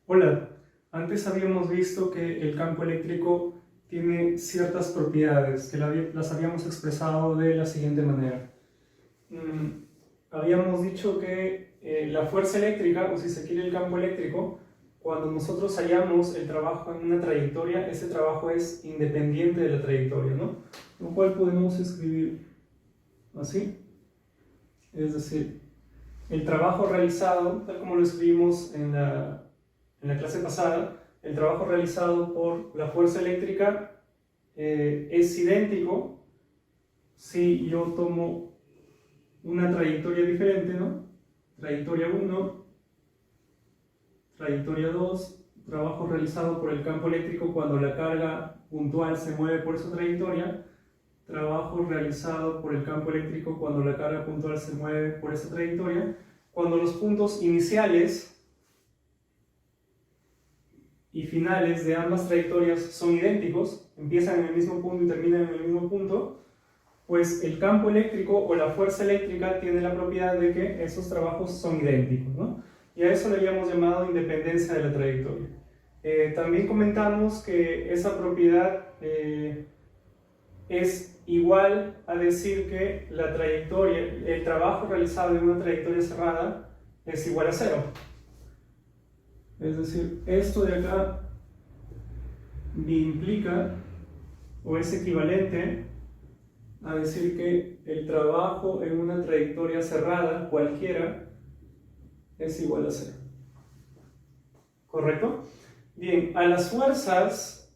Hola, antes habíamos visto que el campo eléctrico tiene ciertas propiedades que las habíamos expresado de la siguiente manera. Habíamos dicho que la fuerza eléctrica, o si se quiere el campo eléctrico, cuando nosotros hallamos el trabajo en una trayectoria, ese trabajo es independiente de la trayectoria, ¿no? Lo cual podemos escribir así, es decir, el trabajo realizado, tal como lo escribimos en la clase pasada, el trabajo realizado por la fuerza eléctrica es idéntico si yo tomo una trayectoria diferente, ¿no? Trayectoria 1, trayectoria 2, trabajo realizado por el campo eléctrico cuando la carga puntual se mueve por esa trayectoria, trabajo realizado por el campo eléctrico cuando la carga puntual se mueve por esa trayectoria, cuando los puntos iniciales y finales de ambas trayectorias son idénticos, empiezan en el mismo punto y terminan en el mismo punto, pues el campo eléctrico o la fuerza eléctrica tiene la propiedad de que esos trabajos son idénticos, ¿no? Y a eso le habíamos llamado independencia de la trayectoria. También comentamos que esa propiedad es igual a decir que la trayectoria, el trabajo realizado en una trayectoria cerrada es igual a cero. Es decir, esto de acá implica o es equivalente a decir que el trabajo en una trayectoria cerrada, cualquiera, es igual a cero. ¿Correcto? Bien, a las fuerzas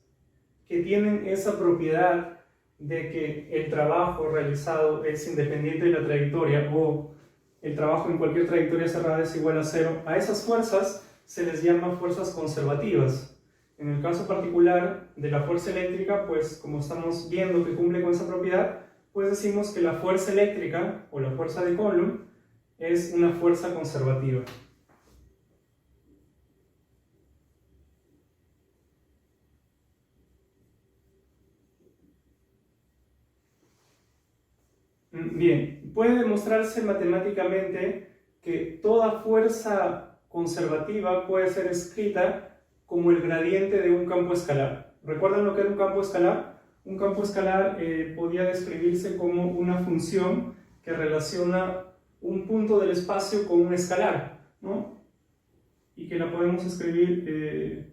que tienen esa propiedad de que el trabajo realizado es independiente de la trayectoria o el trabajo en cualquier trayectoria cerrada es igual a cero, a esas fuerzas se les llama fuerzas conservativas. En el caso particular de la fuerza eléctrica, pues como estamos viendo que cumple con esa propiedad, pues decimos que la fuerza eléctrica o la fuerza de Coulomb es una fuerza conservativa. Bien, puede demostrarse matemáticamente que toda fuerza conservativa puede ser escrita como el gradiente de un campo escalar. ¿Recuerdan lo que era un campo escalar? Un campo escalar podía describirse como una función que relaciona un punto del espacio con un escalar, ¿no? Y que la podemos escribir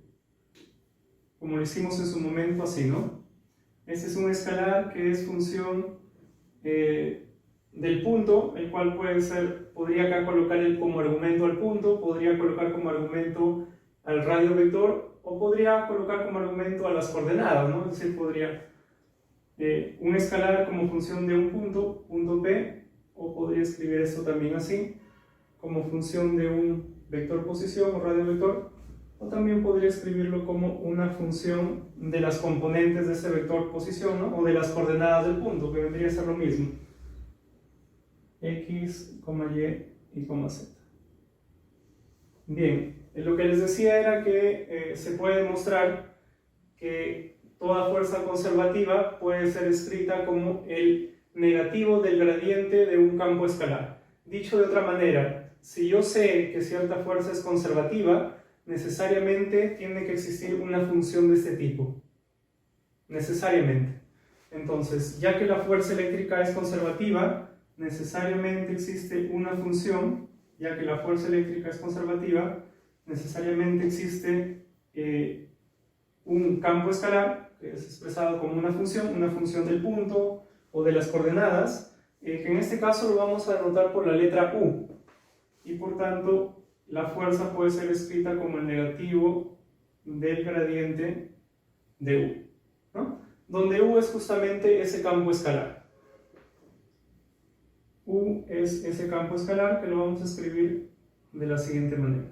como lo hicimos en su momento así, ¿no? Este es un escalar que es función del punto, el cual podría acá colocar como argumento al punto, podría colocar como argumento al radio vector, o podría colocar como argumento a las coordenadas, ¿no? Es decir, podría un escalar como función de un punto, punto P, o podría escribir esto también así, como función de un vector posición o radio vector, o también podría escribirlo como una función de las componentes de ese vector posición, ¿no? O de las coordenadas del punto, que vendría a ser lo mismo. X, Y y Z. Bien, lo que les decía era que se puede demostrar que toda fuerza conservativa puede ser escrita como el negativo del gradiente de un campo escalar. Dicho de otra manera, si yo sé que cierta fuerza es conservativa, necesariamente tiene que existir una función de este tipo. Necesariamente. Entonces, ya que la fuerza eléctrica es conservativa, necesariamente existe una función, ya que la fuerza eléctrica es conservativa, necesariamente existe un campo escalar, que es expresado como una función del punto o de las coordenadas, que en este caso lo vamos a denotar por la letra U, y por tanto la fuerza puede ser escrita como el negativo del gradiente de U, ¿no? Donde U es justamente ese campo escalar. U es ese campo escalar que lo vamos a escribir de la siguiente manera.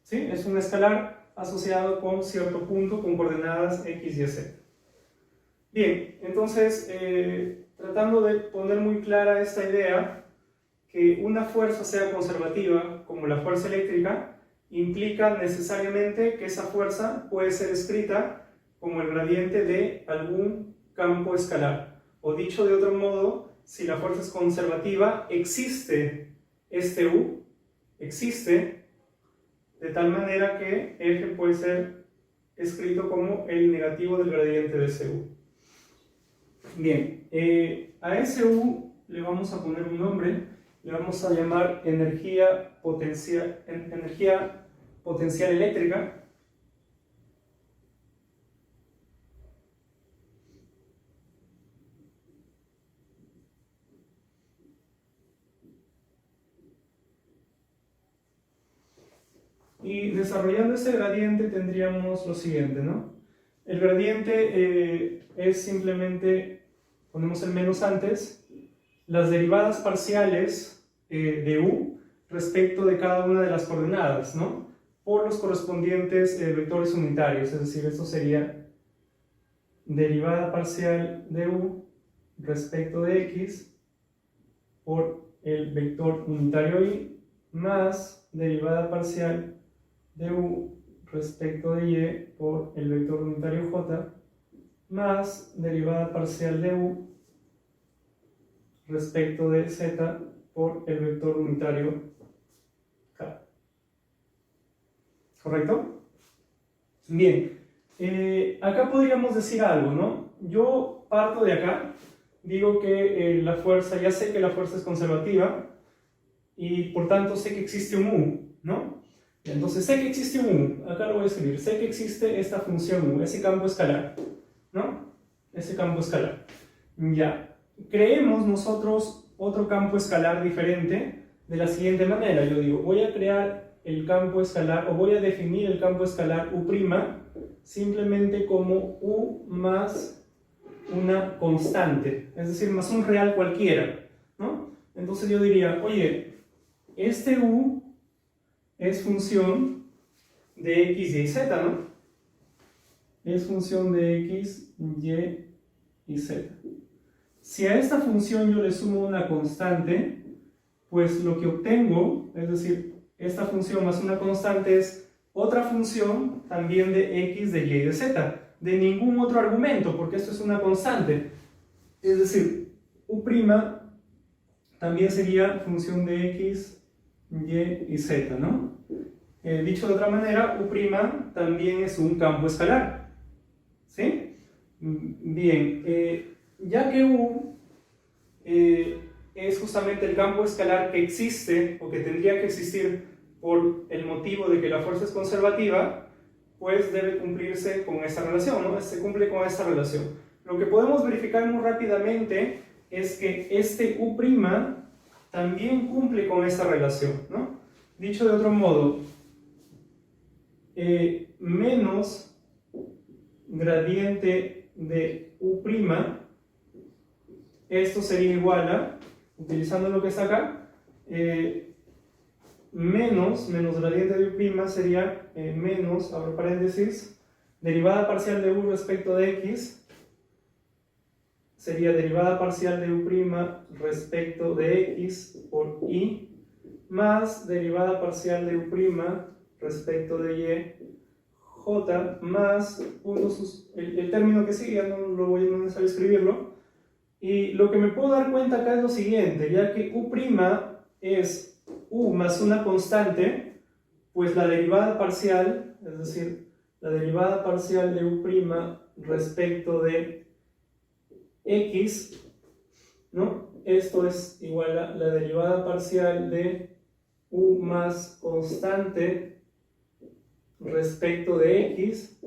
¿Sí? Es un escalar asociado con cierto punto con coordenadas X y Z. Bien, entonces, tratando de poner muy clara esta idea, que una fuerza sea conservativa, como la fuerza eléctrica, implica necesariamente que esa fuerza puede ser escrita como el gradiente de algún campo escalar. O dicho de otro modo, si la fuerza es conservativa, existe este U, existe de tal manera que F puede ser escrito como el negativo del gradiente de SU. Bien, a SU le vamos a poner un nombre, le vamos a llamar energía potencial eléctrica. Y desarrollando ese gradiente tendríamos lo siguiente, ¿no? El gradiente es simplemente, ponemos el menos antes, las derivadas parciales de U respecto de cada una de las coordenadas, ¿no? Por los correspondientes vectores unitarios, es decir, esto sería derivada parcial de U respecto de X por el vector unitario Y más derivada parcial de U respecto de Y por el vector unitario J más derivada parcial de U respecto de Z por el vector unitario K. ¿Correcto? Bien, acá podríamos decir algo, ¿no? Yo parto de acá, digo que la fuerza, ya sé que la fuerza es conservativa y por tanto sé que existe un U, ¿no? Entonces sé que existe un U, acá lo voy a escribir, sé que existe esta función U, ese campo escalar, ¿no? Ese campo escalar. Ya, creemos nosotros otro campo escalar diferente de la siguiente manera. Yo digo, voy a crear el campo escalar, o voy a definir el campo escalar U' simplemente como U más una constante, es decir, más un real cualquiera, ¿no? Entonces yo diría, oye, este U es función de X, Y, Z, ¿no? Es función de X, Y y Z. Si a esta función yo le sumo una constante, pues lo que obtengo, es decir, esta función más una constante es otra función también de X, de Y y de Z, de ningún otro argumento, porque esto es una constante. Es decir, U' también sería función de X, Y y Z, ¿no? Dicho de otra manera, U' también es un campo escalar, ¿sí? Bien, ya que U es justamente el campo escalar que existe o que tendría que existir por el motivo de que la fuerza es conservativa, pues debe cumplirse con esta relación, ¿no? Se cumple con esta relación. Lo que podemos verificar muy rápidamente es que este U' también cumple con esta relación, ¿no? Dicho de otro modo, menos gradiente de U', esto sería igual a, utilizando lo que está acá, menos gradiente de U' sería menos, abro paréntesis, derivada parcial de U respecto de X, sería derivada parcial de U' respecto de X por Y, más derivada parcial de U' respecto de Y, J, más el término que sigue, ya no lo voy a necesitar escribirlo. Y lo que me puedo dar cuenta acá es lo siguiente, ya que U' es U más una constante, pues la derivada parcial, es decir, la derivada parcial de U' respecto de X, ¿no? Esto es igual a la derivada parcial de U más constante respecto de X,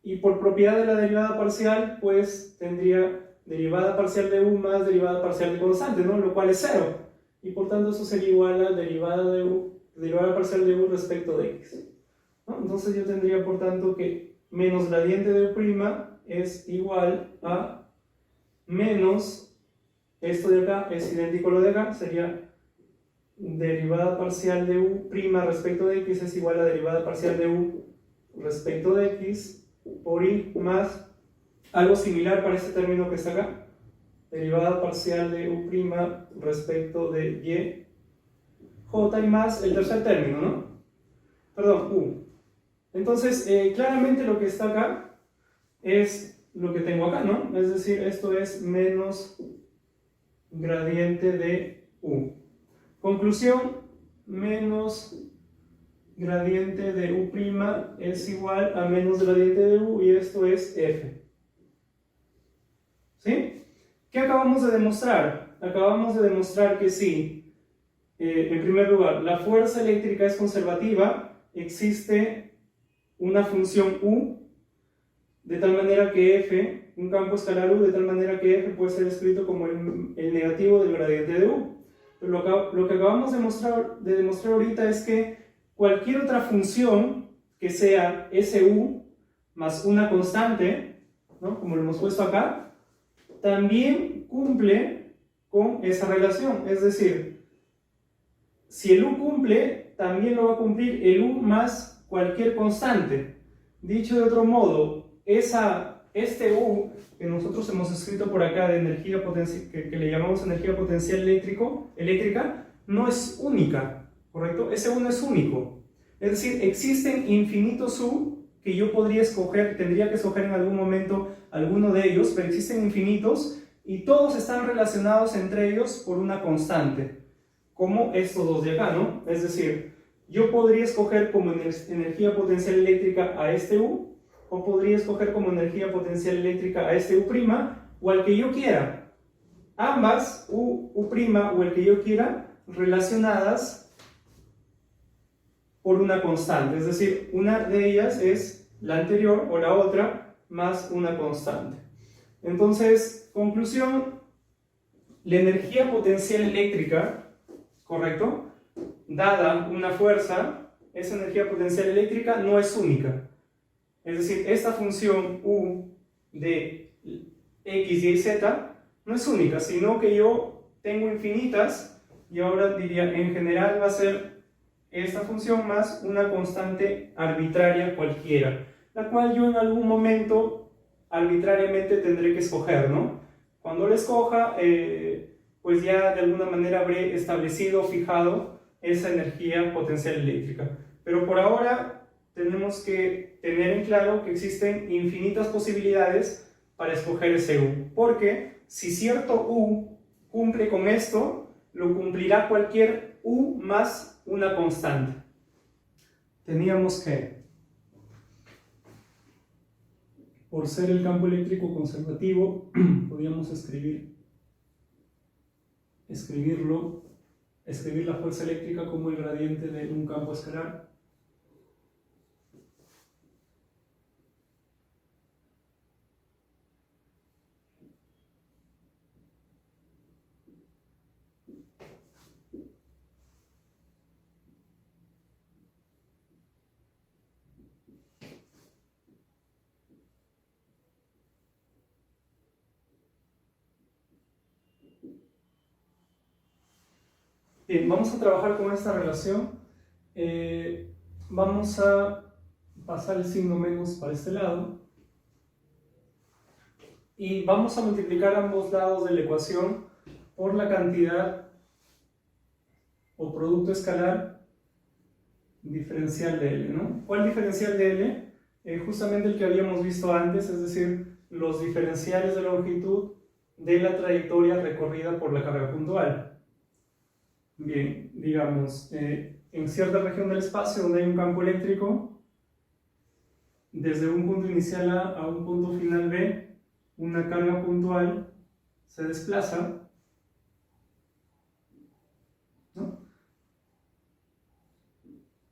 y por propiedad de la derivada parcial, pues tendría derivada parcial de U más derivada parcial de constante, ¿no? Lo cual es 0. Y por tanto eso sería igual a derivada parcial de U respecto de X, ¿no? Entonces yo tendría por tanto que menos gradiente de U' es igual a menos, esto de acá es idéntico a lo de acá, sería derivada parcial de U' respecto de X es igual a derivada parcial de U respecto de X por Y más algo similar para este término que está acá, derivada parcial de U' respecto de Y, J y más el tercer término, ¿no? Perdón, U. Entonces, claramente lo que está acá es lo que tengo acá, ¿no? Es decir, esto es menos gradiente de U. Conclusión, menos gradiente de U' es igual a menos gradiente de U, y esto es F. ¿Sí? ¿Qué acabamos de demostrar? Acabamos de demostrar que sí, en primer lugar, la fuerza eléctrica es conservativa, existe una función U, de tal manera que F, un campo escalar U, de tal manera que F puede ser escrito como el negativo del gradiente de U. Pero lo que acabamos de demostrar ahorita es que cualquier otra función que sea SU más una constante, ¿no?, como lo hemos puesto acá, también cumple con esa relación. Es decir, si el U cumple, también lo va a cumplir el U más cualquier constante. Dicho de otro modo, este U que nosotros hemos escrito por acá de energía potencial, que le llamamos energía potencial eléctrica, no es única, ¿correcto? Ese U no es único. Es decir, existen infinitos U que yo podría escoger, tendría que escoger en algún momento alguno de ellos, pero existen infinitos y todos están relacionados entre ellos por una constante, como estos dos de acá, ¿no? Es decir, yo podría escoger como energía potencial eléctrica a este U, o podría escoger como energía potencial eléctrica a este U', o al que yo quiera. Ambas, U', o el que yo quiera, relacionadas por una constante. Es decir, una de ellas es la anterior o la otra más una constante. Entonces, conclusión, la energía potencial eléctrica, ¿correcto?, dada una fuerza, esa energía potencial eléctrica no es única. Es decir, esta función U de X, Y, Z no es única, sino que yo tengo infinitas, y ahora diría, en general va a ser esta función más una constante arbitraria cualquiera, la cual yo en algún momento arbitrariamente tendré que escoger, ¿no? Cuando la escoja, pues ya de alguna manera habré establecido, fijado esa energía potencial eléctrica. Pero por ahora tenemos que tener en claro que existen infinitas posibilidades para escoger ese U, porque si cierto U cumple con esto, lo cumplirá cualquier U más una constante. Teníamos que, por ser el campo eléctrico conservativo, podíamos escribir la fuerza eléctrica como el gradiente de un campo escalar. Bien, vamos a trabajar con esta relación. Vamos a pasar el signo menos para este lado y vamos a multiplicar ambos lados de la ecuación por la cantidad o producto escalar diferencial de L, ¿no? ¿Cuál diferencial de L? Justamente el que habíamos visto antes, es decir, los diferenciales de longitud de la trayectoria recorrida por la carga puntual. Bien, digamos, en cierta región del espacio donde hay un campo eléctrico, desde un punto inicial A a un punto final B, una carga puntual se desplaza, ¿no?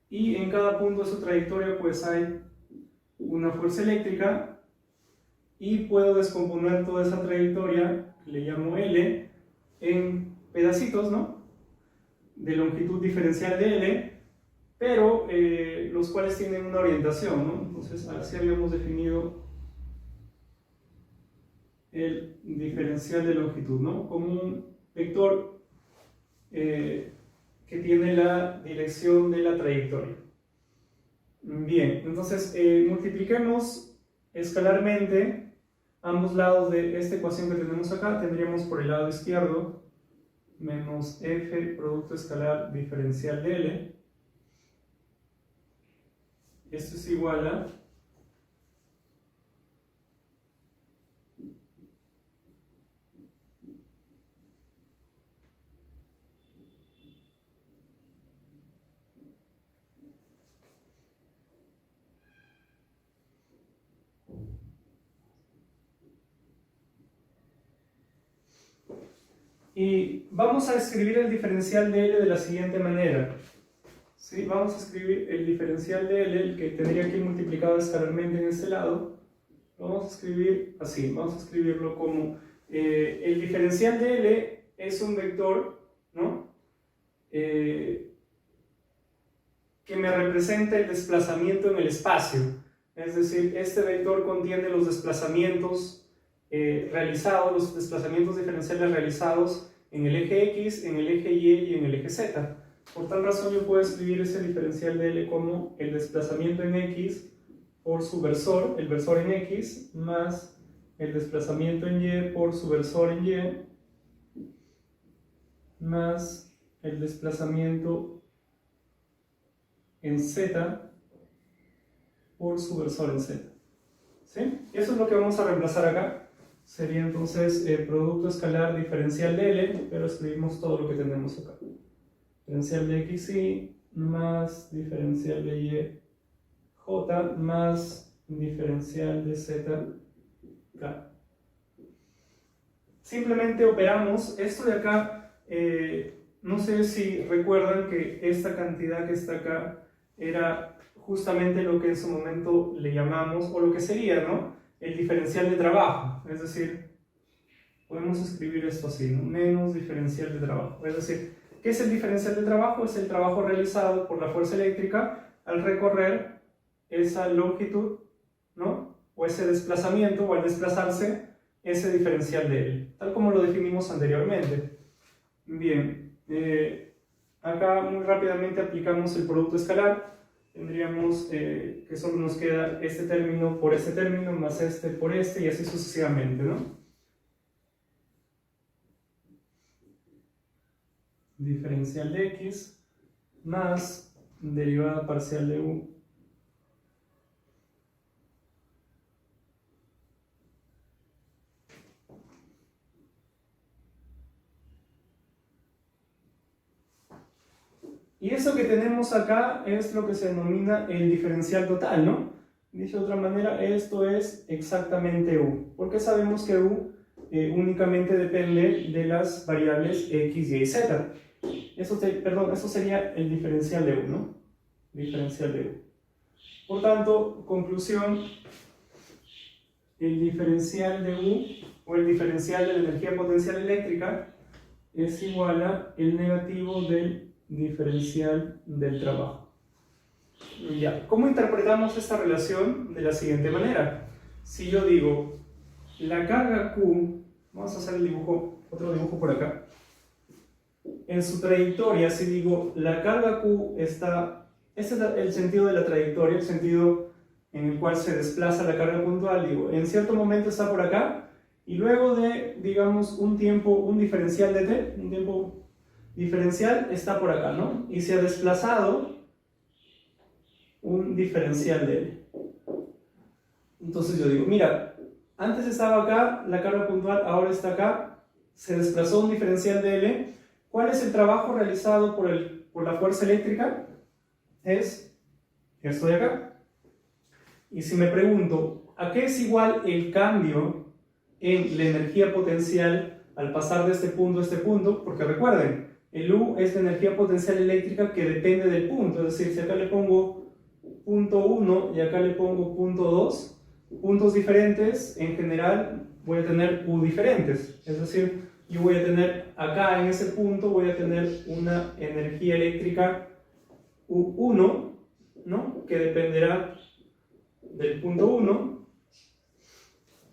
Y en cada punto de su trayectoria pues hay una fuerza eléctrica, y puedo descomponer toda esa trayectoria, que le llamo L, en pedacitos, ¿no?, de longitud diferencial de L, pero los cuales tienen una orientación, ¿no? Entonces así habíamos definido el diferencial de longitud, ¿no?, como un vector que tiene la dirección de la trayectoria. Bien, entonces multipliquemos escalarmente ambos lados de esta ecuación que tenemos acá. Tendríamos por el lado izquierdo menos f producto escalar diferencial de L. Esto es igual a Y vamos a escribir el diferencial de L de la siguiente manera. ¿Sí? Vamos a escribir el diferencial de L, el que tendría que ir multiplicado escalarmente en este lado. Lo vamos a escribir así, vamos a escribirlo como el diferencial de L es un vector, ¿no? Que me representa el desplazamiento en el espacio. Es decir, este vector contiene los desplazamientos realizados, los desplazamientos diferenciales realizados en el eje X, en el eje Y y en el eje Z. Por tal razón yo puedo escribir ese diferencial de L como el desplazamiento en X por su versor, el versor en X, más el desplazamiento en Y por su versor en Y, más el desplazamiento en Z por su versor en Z. ¿Sí? Eso es lo que vamos a reemplazar acá. Sería entonces el producto escalar diferencial de L, pero escribimos todo lo que tenemos acá. Diferencial de XY más diferencial de Y J más diferencial de Z K. Simplemente operamos esto de acá. No sé si recuerdan que esta cantidad que está acá era justamente lo que en su momento le llamamos, o lo que sería, ¿no? El diferencial de trabajo. Es decir, podemos escribir esto así, ¿no? Menos diferencial de trabajo. Es decir, ¿qué es el diferencial de trabajo? Es el trabajo realizado por la fuerza eléctrica al recorrer esa longitud, ¿no? O ese desplazamiento, o al desplazarse, ese diferencial de L, tal como lo definimos anteriormente. Bien, acá muy rápidamente aplicamos el producto escalar. Tendríamos que solo nos queda este término por este término, más este por este, y así sucesivamente, ¿no? Diferencial de X más derivada parcial de U y eso que tenemos acá es lo que se denomina el diferencial total, ¿no? Dicho de otra manera, esto es exactamente U, porque sabemos que U únicamente depende de las variables X, Y y Z. Eso sería el diferencial de U, ¿no? Diferencial de U. Por tanto, conclusión, el diferencial de U, o el diferencial de la energía potencial eléctrica, es igual a el negativo del diferencial del trabajo. Ya. ¿Cómo interpretamos esta relación? De la siguiente manera. Si yo digo, la carga Q, vamos a hacer el dibujo, otro dibujo por acá. En su trayectoria, si digo, la carga Q está, este es el sentido de la trayectoria, el sentido en el cual se desplaza la carga puntual, digo, en cierto momento está por acá, y luego de, digamos, un tiempo, un diferencial de t, un tiempo diferencial está por acá, ¿no? Y se ha desplazado un diferencial de L. Entonces yo digo, mira, antes estaba acá, la carga puntual, ahora está acá, se desplazó un diferencial de L. ¿Cuál es el trabajo realizado por la fuerza eléctrica? Es esto de acá. Y si me pregunto, ¿a qué es igual el cambio en la energía potencial al pasar de este punto a este punto? Porque recuerden, el U es la energía potencial eléctrica que depende del punto. Es decir, si acá le pongo punto 1 y acá le pongo punto 2, puntos diferentes, en general voy a tener U diferentes. Es decir, yo voy a tener acá en ese punto, voy a tener una energía eléctrica U1, ¿no? Que dependerá del punto 1,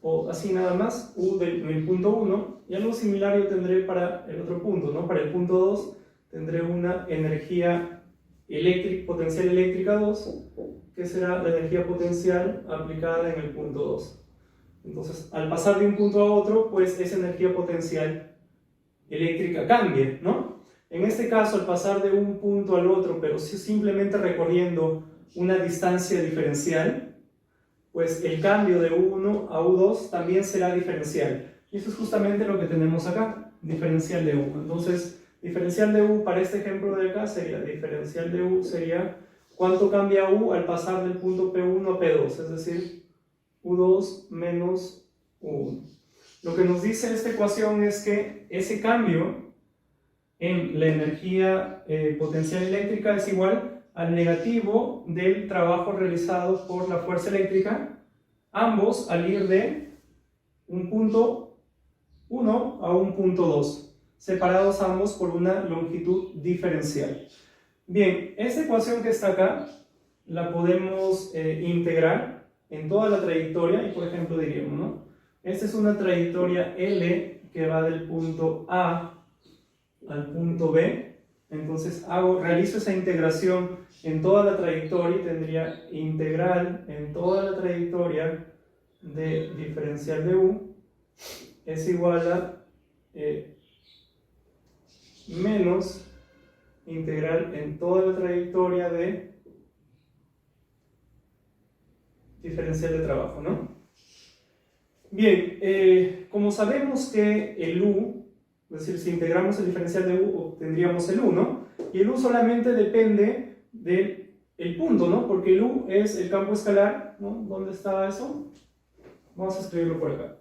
o así nada más, U del punto 1, y algo similar yo tendré para el otro punto, ¿no? Para el punto 2 tendré una energía potencial eléctrica 2, que será la energía potencial aplicada en el punto 2. Entonces, al pasar de un punto a otro, pues esa energía potencial eléctrica cambia, ¿no? En este caso, al pasar de un punto al otro, pero simplemente recorriendo una distancia diferencial, pues el cambio de U1 a U2 también será diferencial. Y eso es justamente lo que tenemos acá, diferencial de U. Entonces, diferencial de U para este ejemplo de acá sería, diferencial de U sería cuánto cambia U al pasar del punto P1 a P2, es decir, U2 menos U1. Lo que nos dice esta ecuación es que ese cambio en la energía potencial eléctrica es igual al negativo del trabajo realizado por la fuerza eléctrica, ambos al ir de un punto 1 a un punto 2, separados ambos por una longitud diferencial. Bien, esta ecuación que está acá la podemos integrar en toda la trayectoria y por ejemplo diríamos, ¿no? Esta es una trayectoria L que va del punto A al punto B, entonces realizo esa integración en toda la trayectoria y tendría integral en toda la trayectoria de diferencial de U es igual a menos integral en toda la trayectoria de diferencial de trabajo, ¿no? Bien, como sabemos que el U, es decir, si integramos el diferencial de U, obtendríamos el U, ¿no? Y el U solamente depende del punto, ¿no? Porque el U es el campo escalar, ¿no? ¿Dónde está eso? Vamos a escribirlo por acá.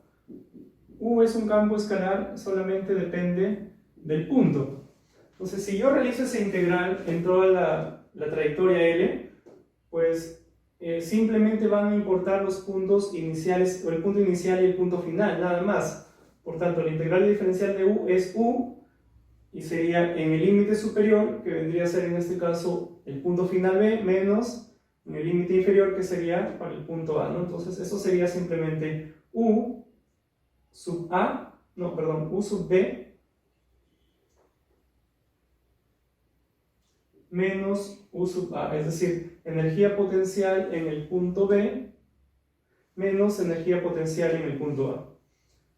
U es un campo escalar, solamente depende del punto. Entonces, si yo realizo esa integral en toda la trayectoria L, pues simplemente van a importar los puntos iniciales, o el punto inicial y el punto final, nada más. Por tanto, la integral diferencial de U es U, y sería en el límite superior, que vendría a ser en este caso el punto final B, menos en el límite inferior, que sería para el punto A, ¿no? Entonces, eso sería simplemente U sub A, no, perdón, U sub B, menos U sub A, es decir, energía potencial en el punto B menos energía potencial en el punto A.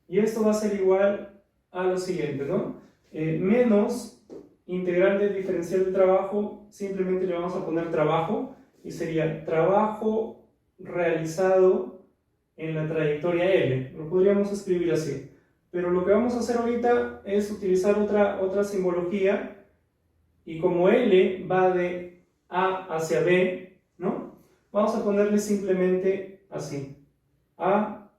Y esto va a ser igual a lo siguiente, ¿no? Menos integral del diferencial de trabajo, simplemente le vamos a poner trabajo, y sería trabajo realizado en la trayectoria L. Lo podríamos escribir así. Pero lo que vamos a hacer ahorita es utilizar otra simbología. Y como L va de A hacia B, ¿no? Vamos a ponerle simplemente así, A,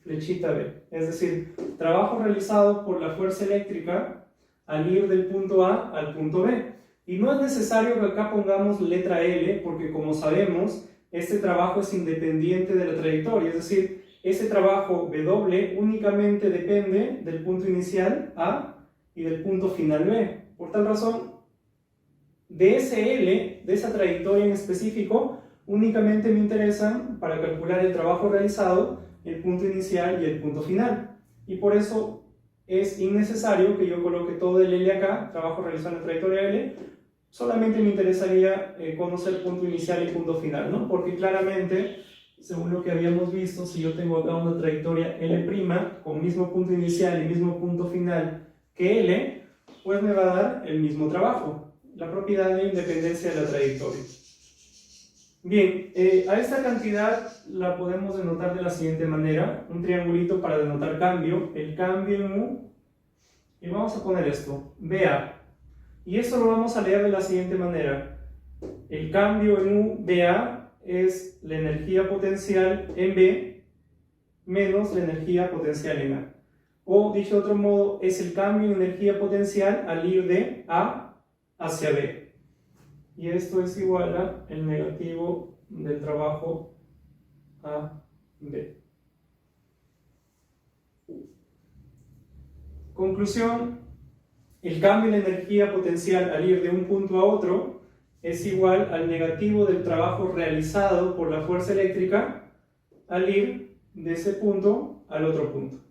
flechita B. Es decir, trabajo realizado por la fuerza eléctrica al ir del punto A al punto B. Y no es necesario que acá pongamos letra L, porque como sabemos, este trabajo es independiente de la trayectoria. Es decir, ese trabajo W únicamente depende del punto inicial A y del punto final B. Por tal razón, de ese L, de esa trayectoria en específico, únicamente me interesan para calcular el trabajo realizado, el punto inicial y el punto final. Y por eso es innecesario que yo coloque todo el L acá, trabajo realizado en la trayectoria L, solamente me interesaría conocer punto inicial y punto final, ¿no? Porque claramente, según lo que habíamos visto, si yo tengo acá una trayectoria L' con mismo punto inicial y mismo punto final que L, pues me va a dar el mismo trabajo, la propiedad de independencia de la trayectoria. Bien, a esta cantidad la podemos denotar de la siguiente manera, un triangulito para denotar cambio, el cambio en U, y vamos a poner esto, BA, y esto lo vamos a leer de la siguiente manera, el cambio en U, BA, es la energía potencial en B menos la energía potencial en A. O, dicho de otro modo, es el cambio en energía potencial al ir de A hacia B. Y esto es igual a el negativo del trabajo a B. Conclusión, el cambio en energía potencial al ir de un punto a otro es igual al negativo del trabajo realizado por la fuerza eléctrica al ir de ese punto al otro punto.